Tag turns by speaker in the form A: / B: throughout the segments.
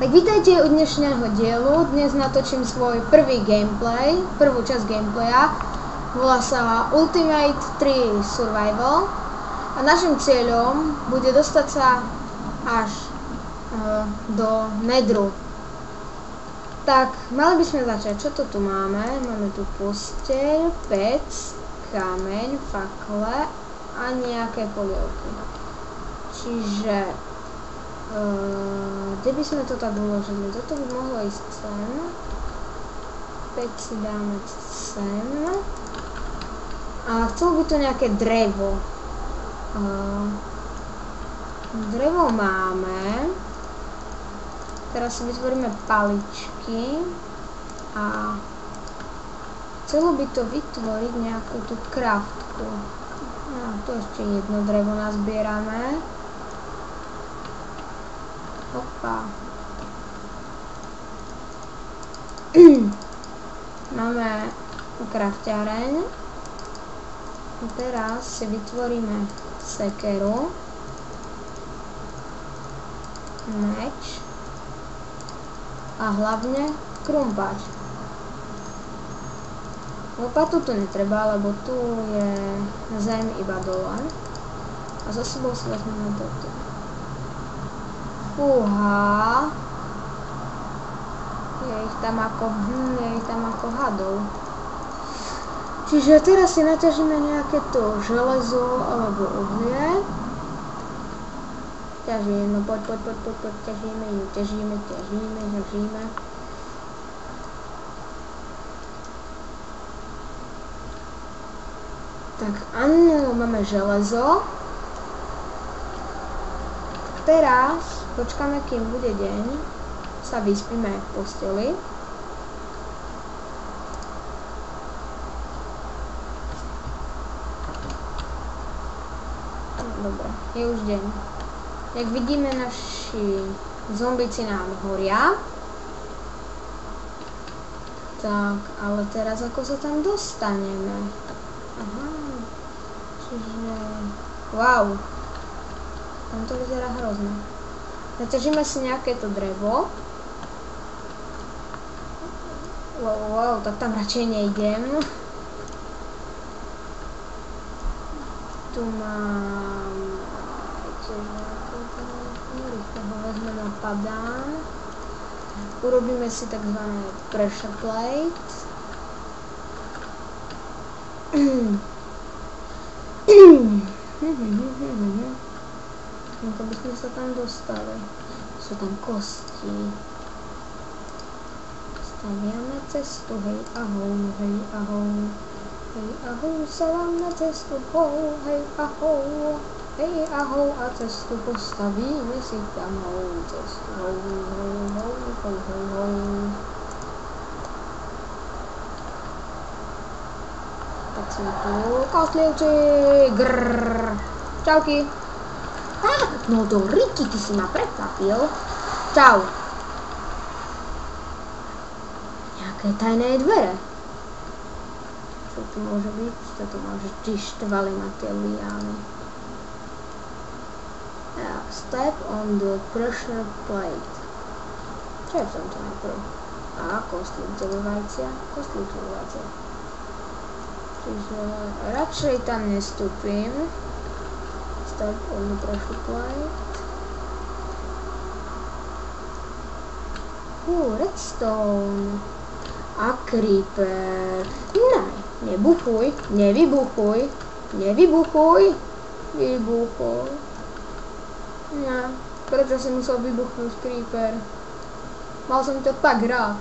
A: Tak vítajte u dnešného dielu. Dnes natočím svoj prvý gameplay, prvú časť gameplaya. Volá sa Ultimate 3 Survival. A našim cieľom bude dostať sa až do Nedru. Tak, mali by sme začať. Čo to tu máme? Máme tu posteľ, pec, kameň, fakle a nejaké polievky. Čiže kde by sme to tak uložili? Toto by mohlo ísť sem. Pec si dáme sem. A chcelo by to nejaké drevo. Drevo máme. Teraz si vytvoríme paličky. A chcelo by to vytvoriť nejakú tú kraftku. No, tu ešte jedno drevo nazbierame. Opa. Máme krafťareň. Teraz si vytvoríme sekeru. Meč. A hlavne krumpač. Lopatu tu netreba, lebo tu je zem iba dole. A za sebou si vezmeme toto. Fúha. Je ich tam ako hadov. Čiže teraz si naťažíme nejaké to železo alebo uhlie. Ťažíme, poď, ťažíme. Tak áno, máme železo. Teraz počkáme, kým bude deň, sa vyspíme v posteli. Dobre, je už deň. Jak vidíme, naši zombici nám horia. Tak, ale teraz ako sa tam dostaneme? Aha, čiže... Wow. Tam to vyzerá hrozne. Naťažíme si nejaké to drevo. Wow, tak tam radšej nejdem. Tu mám... Rýchlo ho vezme na padán. Urobíme si takzvané pressure plate. Ako by sme sa tam dostali. Sú tam kosti. Staviame cestu, hej ahoj, hej ahoj. Hej ahoj, sa vám na cestu, hej ahoj. Hej ahoj, a cestu postavíme si tam, hoj, cestu, hoj. Tak sú tu kostlivci, grrrr. Čauky. No do Riky, ty si ma prekvapil. Čau. Nejaké tajné dvere. Čo tu môže byť? Čo tu môže štištvali na tie liány? Step on the pressure plate. Čo je v tomto najprv? A kostlivcové vajcia. Čiže radšej tam nestúpim. Step on the pressure plate. Redstone. A creeper. Nevybuchuj. Nie, prečo si musel vybuchnúť creeper? Mal som to tak rád.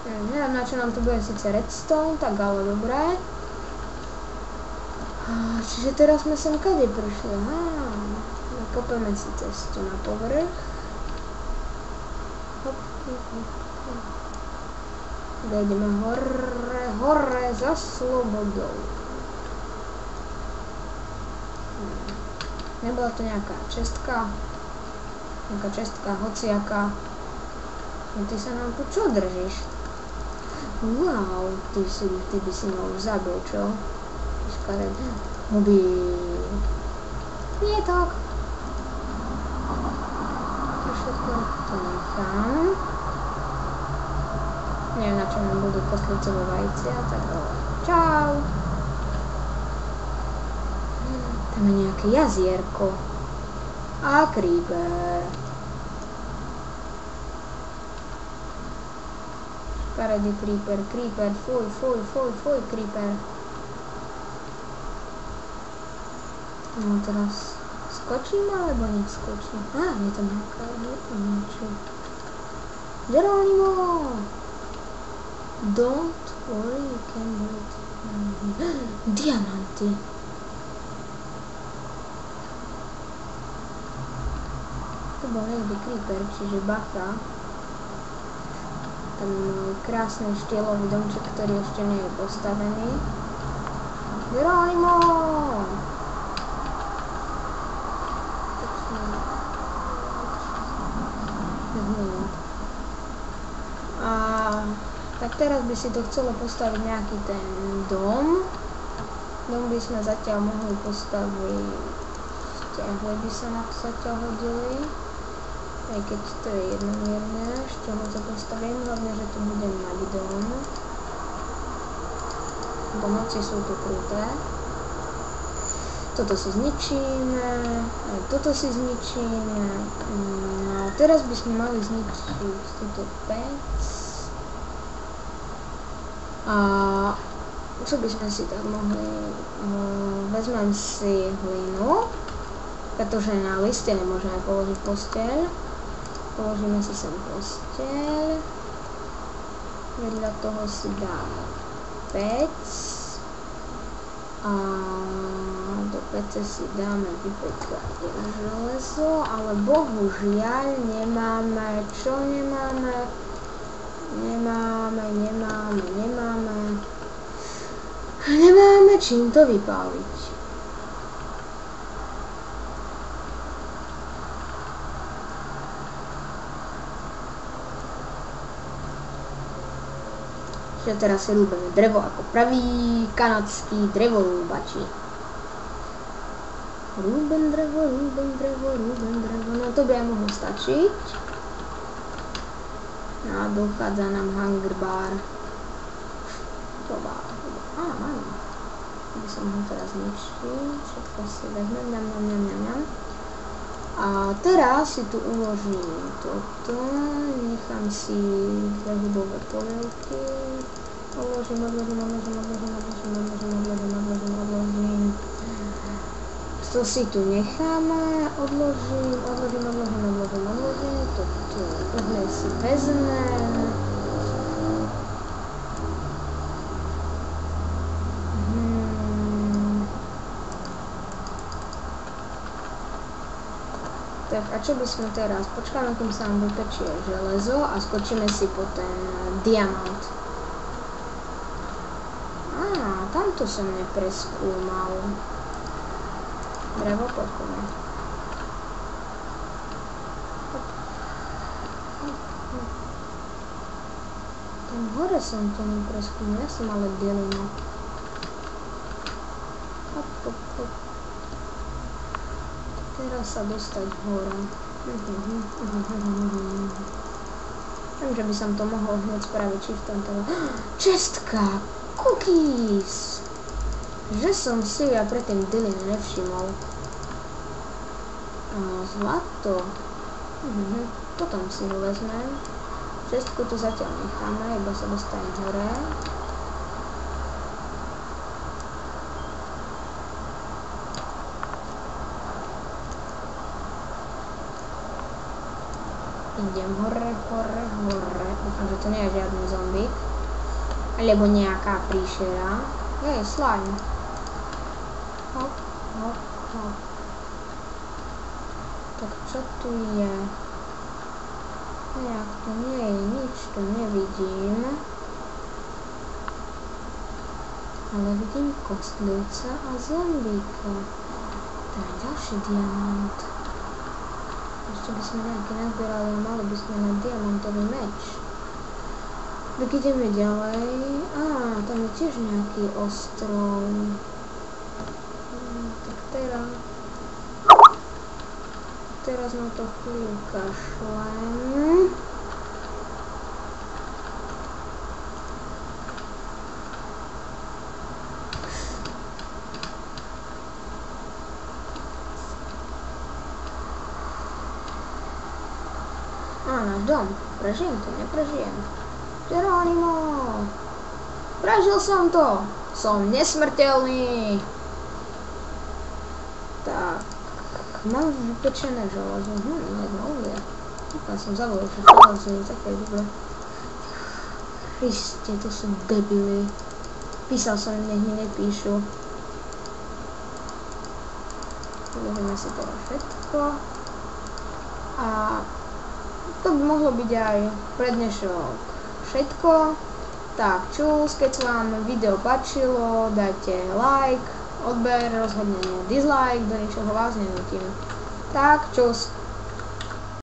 A: Neviem, na čo nám to bude síce redstone, tak ale dobré. Čiže teraz sme sem kade prišli? Nakopeme si cestu na povrch. Dojdeme hore za slobodou. Nebola to nejaká čestka? Hociaká. No ty sa nám tu čo držíš? Wow, ty by si ma už zabil, čo? Škaredé. Mobil. Nietok. To všetko to nechám. Neviem, na čo nám budú kotlicové vajcia, tak čau. Tam je nejaké jazierko. A creeper. Škaredý creeper, fuj, creeper. No teraz skočím alebo neskočím? Je tam nejaká niečo. Geronimo! Don't worry, you can do it. Diamanty. To bol niekde creeper, čiže bacha. Tam krásny štielový domček, ktorý ešte nie je postavený. Geronimo! Tak teraz by si to chcelo postaviť nejaký ten dom. Dom by sme zatiaľ mohli postaviť, ťahly by sa na zatiaľ hodili. Aj keď to je jednomierne, z čoho to postavím, hlavne, že tu budem mať dom. Bo noci sú tu kruté. Toto si zničíme, aj toto si zničíme. No, teraz by sme mali zničiť túto pec. A čo by sme si tak mohli, vezmem si hlinu, pretože na liste nemôžeme položiť posteľ. Položíme si sem posteľ, vedľa toho si dáme pec a do pece si dáme vypekať železo, ale bohužiaľ nemáme, čo nemáme? Nemáme čím to vypáliť. Čiže teraz si rúbeme drevo ako praví kanadskí drevorúbači. Rúbem drevo, no to by aj mohlo stačiť. A dochádza nám hunger bar. Áno. By som ho teraz zničil. Všetko si vezmem. Ňam. A teraz si tu uložím toto. Nechám si dve hubové polievky. Odložím. To si tu necháme. Odložím. Toto uhle si vezmem. Tak a čo by sme teraz? Počkáme, kým sa nám vypečie železo a skočíme si po ten diamant. Tamto som nepreskúmal. Drevo, poďme. Tam hore som to nepreskúmal, ja som ale delina. Hop. Teraz sa dostať hore. Viem, že by som to mohol hneď spraviť shiftom toho. Čestka! Cookies! Že som si ja predtým delinu nevšimol. Zlato. Potom si ho vezmem. Čestku tu zatiaľ necháme, iba sa dostanem hore. Idem hore. Dúfam, že to nie je žiadny zombík. Alebo nejaká príšera. Slime. Hop. Tak čo tu je? Nejak tu nie je, nič tu nevidím. Ale vidím kostlivca a zombíka. To je ďalší diamant. Ešte by sme nejaký nazbierali, ale mali by sme na diamantový meč. Tak ideme ďalej. Tam je tiež nejaký ostrov. teraz na to chvíľu kašlem. Náš dom. Prežijem to, neprežijem. Geronimo! Prežil som to! Som nesmrteľný! Tak... Mám vypečené železo. Jedno uhlie. Ja som zavolil, že železo je také dobré. Kriste, to sú debily. Písal som im, nech mi nepíšu. Uložíme si to všetko. A... to by mohlo byť aj pre dnešok všetko. Tak, čus, keď sa vám video páčilo, dajte like, odber, rozhodne nie dislike, do ničoho vás nenutím. Tak, čus.